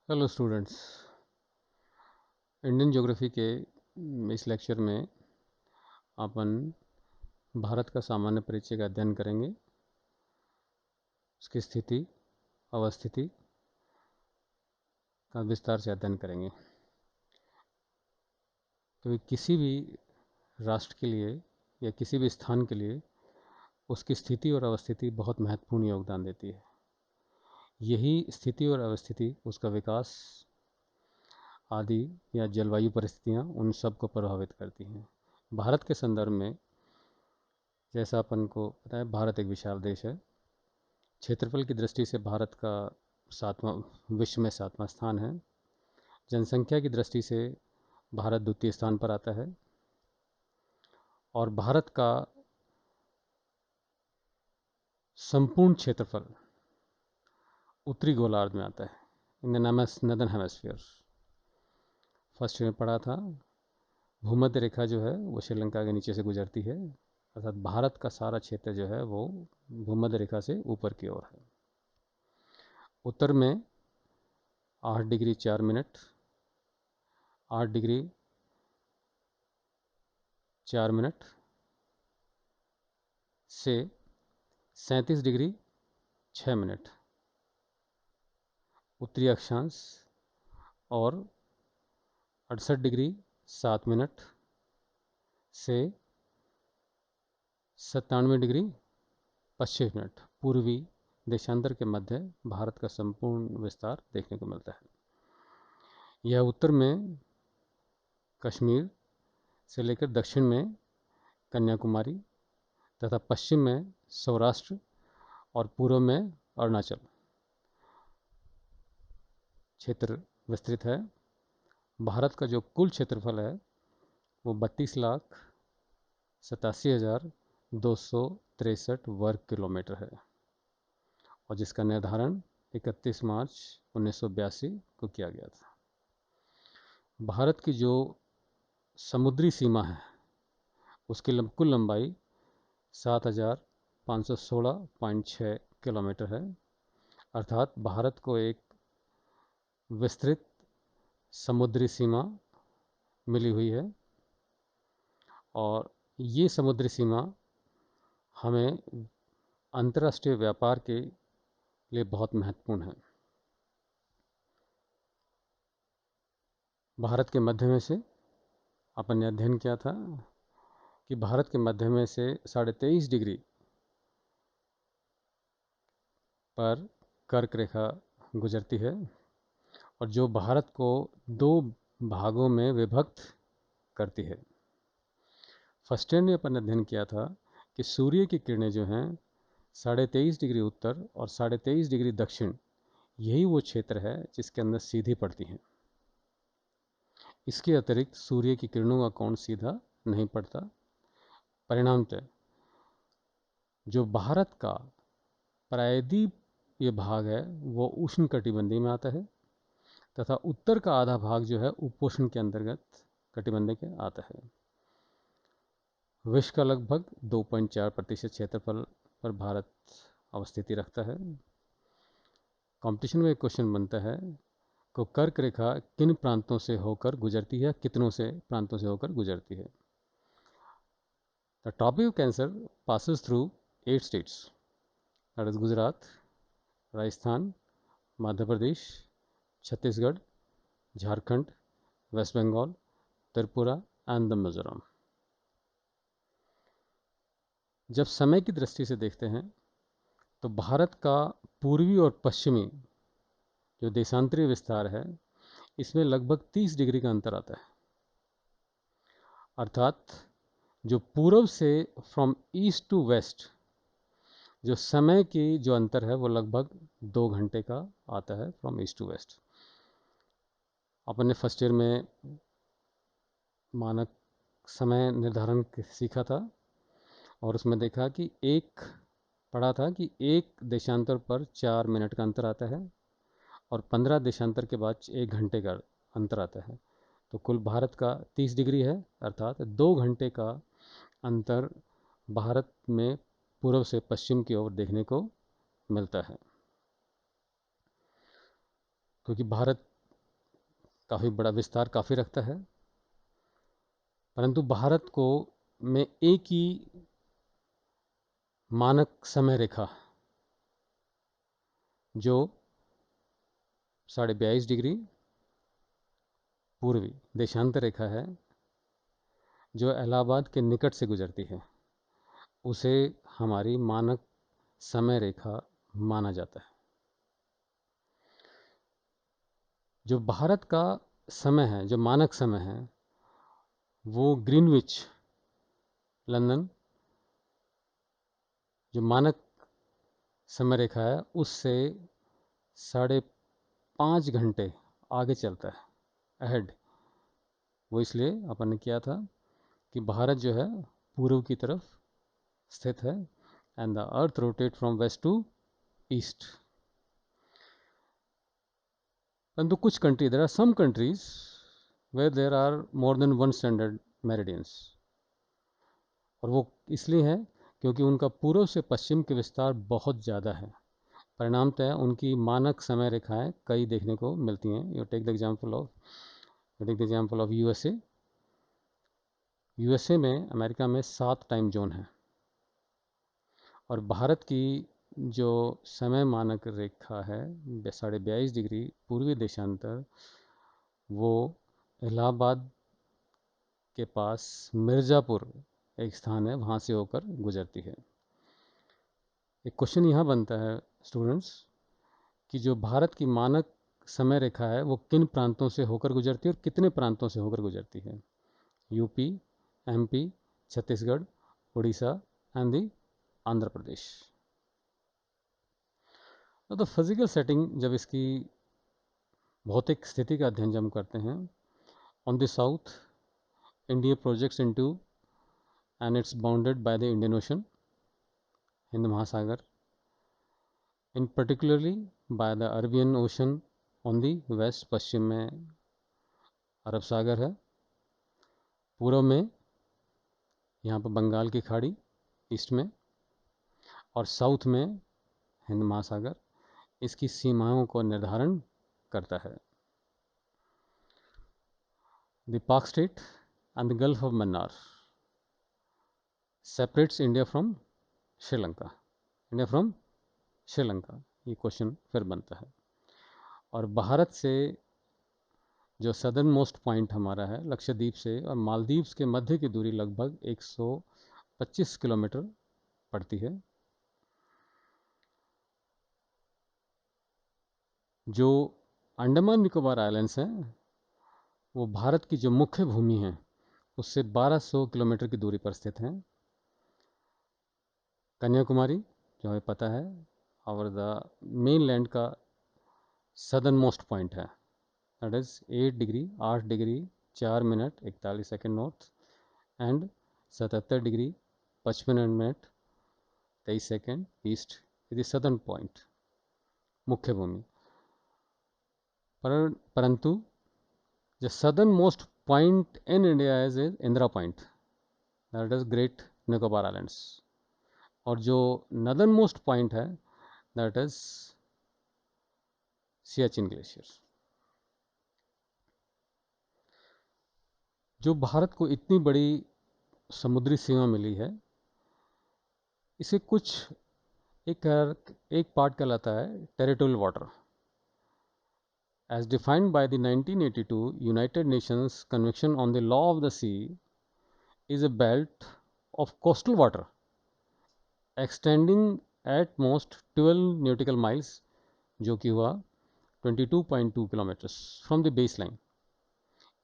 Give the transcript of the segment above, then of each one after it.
Hello students. Indian geography के इस lecture में अपन भारत का सामान्य परिचय का अध्ययन करेंगे, उसकी स्थिति अवस्थिति का विस्तार से अध्ययन करेंगे। क्योंकि किसी भी राष्ट्र के लिए या किसी भी स्थान के लिए उसकी स्थिति और अवस्थिति बहुत महत्वपूर्ण योगदान देती है। यही स्थिति और अवस्थिति उसका विकास आदि या जलवायु परिस्थितियाँ उन सब को प्रभावित करती हैं। भारत के संदर्भ में जैसा अपन को पता है, भारत एक विशाल देश है। क्षेत्रफल की दृष्टि से भारत का विश्व में 7वां स्थान है। जनसंख्या की दृष्टि से भारत द्वितीय स्थान पर आता है और भारत का संपूर्ण क्षेत्रफल उत्तरी गोलार्ध में आता है, in the northern hemisphere. First में पढ़ा था, भूमध्य रेखा जो है वो श्रीलंका के नीचे से गुजरती है, अर्थात भारत का सारा क्षेत्र जो है वो भूमध्य रेखा से ऊपर की ओर है। उत्तर में 8 डिग्री 4 मिनट, 8 डिग्री 4 मिनट से 37 डिग्री 6 मिनट उत्तरी अक्षांश और 68 डिग्री 7 मिनट से 97 डिग्री 25 मिनट पूर्वी देशांतर के मध्य भारत का संपूर्ण विस्तार देखने को मिलता है। यह उत्तर में कश्मीर से लेकर दक्षिण में कन्याकुमारी तथा पश्चिम में सौराष्ट्र और पूर्व में अरुणाचल क्षेत्र विस्तृत है। भारत का जो कुल क्षेत्रफल है वो 32,87,263 वर्ग किलोमीटर है और जिसका निर्धारण 31 मार्च 1982 को किया गया था। भारत की जो समुद्री सीमा है उसकी कुल लंबाई 7,516.6 किलोमीटर है, अर्थात भारत को एक विस्तृत समुद्री सीमा मिली हुई है और ये समुद्री सीमा हमें अंतर्राष्ट्रीय व्यापार के लिए बहुत महत्वपूर्ण है। भारत के मध्य में से अपन ने अध्ययन किया था कि भारत के मध्य में से 23.5 डिग्री पर कर्क रेखा गुजरती है और जो भारत को 2 भागों में विभक्त करती है। फर्स्ट ईयर में अपन ने अध्ययन किया था कि सूर्य की किरणें जो हैं 23.5 डिग्री उत्तर और 23.5 डिग्री दक्षिण, यही वो क्षेत्र है जिसके अंदर सीधी पड़ती हैं। इसके अतिरिक्त सूर्य की किरणों का कोण सीधा नहीं पड़ता। परिणामतः जो भारत का प्रायद्वीप ये भाग है वो उष्णकटिबंधीय में आता है तथा उत्तर का आधा भाग जो है उपोष्ण के अंतर्गत कटिबंध के आता है। विश्व का लगभग 2.4% क्षेत्रफल पर भारत अवस्थिति रखता है। कंपटीशन में एक क्वेश्चन बनता है को कर्क रेखा किन प्रांतों से होकर गुजरती है, कितनों से प्रांतों से होकर गुजरती है। The tropic of Cancer passes through 8 states, that is Gujarat, Rajasthan, Madhya Pradesh, Chhattisgarh, Jharkhand, West Bengal, Tripura and the Mizoram. जब समय की दृष्टि से देखते हैं तो भारत का पूर्वी और पश्चिमी जो देशांतरीय विस्तार है इसमें लगभग 30 डिग्री का अंतर आता है, अर्थात जो पूर्व से फ्रॉम ईस्ट टू वेस्ट जो समय की जो अंतर है वो लगभग 2 घंटे का आता है फ्रॉम ईस्ट टू वेस्ट। अपन ने फर्स्ट ईयर में मानक समय निर्धारण सीखा था और उसमें देखा कि पढ़ा था कि एक देशांतर पर 4 मिनट का अंतर आता है और 15 देशांतर के बाद 1 घंटे का अंतर आता है। तो कुल भारत का 30 डिग्री है, अर्थात 2 घंटे का अंतर भारत में पूर्व से पश्चिम की ओर देखने को मिलता है। क्योंकि भारत काफ़ी बड़ा विस्तार काफ़ी रखता है, परंतु भारत को में एक ही मानक समय रेखा जो 22.5 डिग्री पूर्वी देशांतर रेखा है, जो इलाहाबाद के निकट से गुजरती है, उसे हमारी मानक समय रेखा माना जाता है। जो भारत का समय है, जो मानक समय है, वो ग्रीनविच लंदन जो मानक समय रेखा है उससे 5.5 घंटे आगे चलता है, अहेड। वो इसलिए अपन ने किया था कि भारत जो है पूर्व की तरफ स्थित है, and the earth rotate from west to east. परंतु कुछ country, there are some countries where there are more than one standard meridians, और वो इसलिए है क्योंकि उनका पूर्व से पश्चिम के विस्तार बहुत ज़्यादा है। परिणामतः उनकी मानक समय रेखाएं कई देखने को मिलती हैं। You take the example of USA में, अमेरिका में 7 टाइम जोन है, और भारत की जो समय मानक रेखा है 22.5 डिग्री पूर्वी देशांतर, वो इलाहाबाद के पास मिर्ज़ापुर एक स्थान है, वहाँ से होकर गुजरती है। एक क्वेश्चन यहाँ बनता है स्टूडेंट्स कि जो भारत की मानक समय रेखा है वो किन प्रांतों से होकर गुजरती है और कितने प्रांतों से होकर गुजरती है? UP, MP, Chhattisgarh, Orissa and the Andhra Pradesh. तो फिजिकल सेटिंग, जब इसकी भौतिक स्थिति का अध्ययन जब हम करते हैं, on the south India projects into and it's bounded by the Indian ocean, Hind Mahasagar, in particularly by the Arabian ocean on the west, पश्चिम में अरब सागर है, पूर्व में यहाँ पर बंगाल की खाड़ी ईस्ट में, और साउथ में हिंद महासागर इसकी सीमाओं को निर्धारण करता है। द पाक state and the gulf of Mannar separates India from Sri Lanka. India from Sri Lanka, ये क्वेश्चन फिर बनता है। और भारत से जो सदर्न मोस्ट पॉइंट हमारा है लक्षद्वीप से और मालदीव्स के मध्य की दूरी लगभग 125 किलोमीटर पड़ती है। जो अंडमान निकोबार आइलैंड्स हैं वो भारत की जो मुख्य भूमि है उससे 1200 किलोमीटर की दूरी पर स्थित हैं। कन्याकुमारी जो हमें पता है और द मेन लैंड का सदर्न मोस्ट पॉइंट है, that is 8 degree 4 minute 41 second north and 77 degree 55 minute 23 second east, is the southern point, मुख्य भूमि। परंतु the southern most point in India is Indira point, that is great Nicobar islands, और जो northern most point है that is Siachen glacier. जो भारत को इतनी बड़ी समुद्री सीमा मिली है, इसे कुछ एक पार्ट कहलाता है territorial water, as defined by the 1982 United Nations Convention on the Law of the Sea, is a belt of coastal water extending at most 12 nautical miles, जो कि हुआ 22.2 kilometers from the baseline,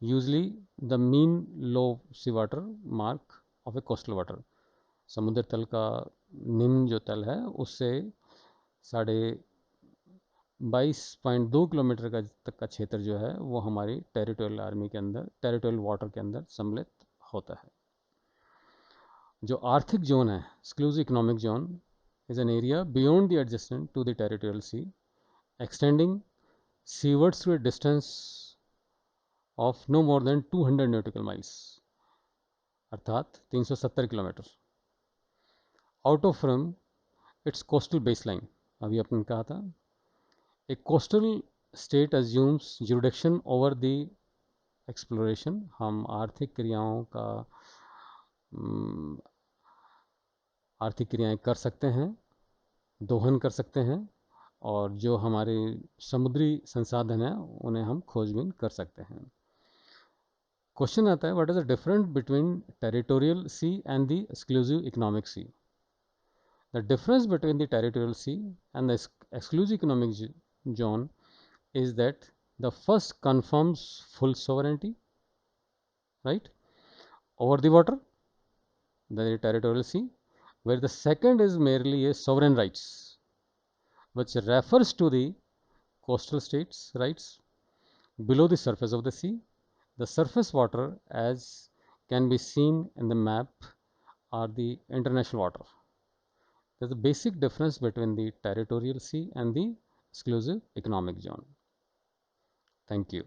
usually the mean low sea water mark of a coastal water। समुद्र तल का निम्न जो तल है उससे 22.2 किलोमीटर का तक का क्षेत्र जो है वो हमारी टेरिटोरियल वाटर के अंदर सम्मिलित होता है। जो आर्थिक जोन है, exclusive economic zone, is an area beyond the adjacent to the territorial sea, extending seawards to a distance of no more than 200 nautical miles, अर्थात 370 kilometre, out of from its coastal baseline. अभी अपन कहा था एक coastal state assumes jurisdiction over the exploration. हम आर्थिक क्रियाओं का आर्थिक क्रियाएं कर सकते हैं, दोहन कर सकते हैं, और जो हमारे समुद्री संसाधन हैं उन्हें हम खोजबीन कर सकते हैं। क्वेश्चन आता है, what is the difference between territorial sea and the exclusive economic sea? The difference between the territorial sea and the exclusive economic zone is that the first confirms full sovereignty, right, over the water, the territorial sea, where the second is merely a sovereign rights, which refers to the coastal states rights below the surface of the sea. The surface water, as can be seen in the map, are the international water. There's a basic difference between the territorial sea and the exclusive economic zone. Thank you.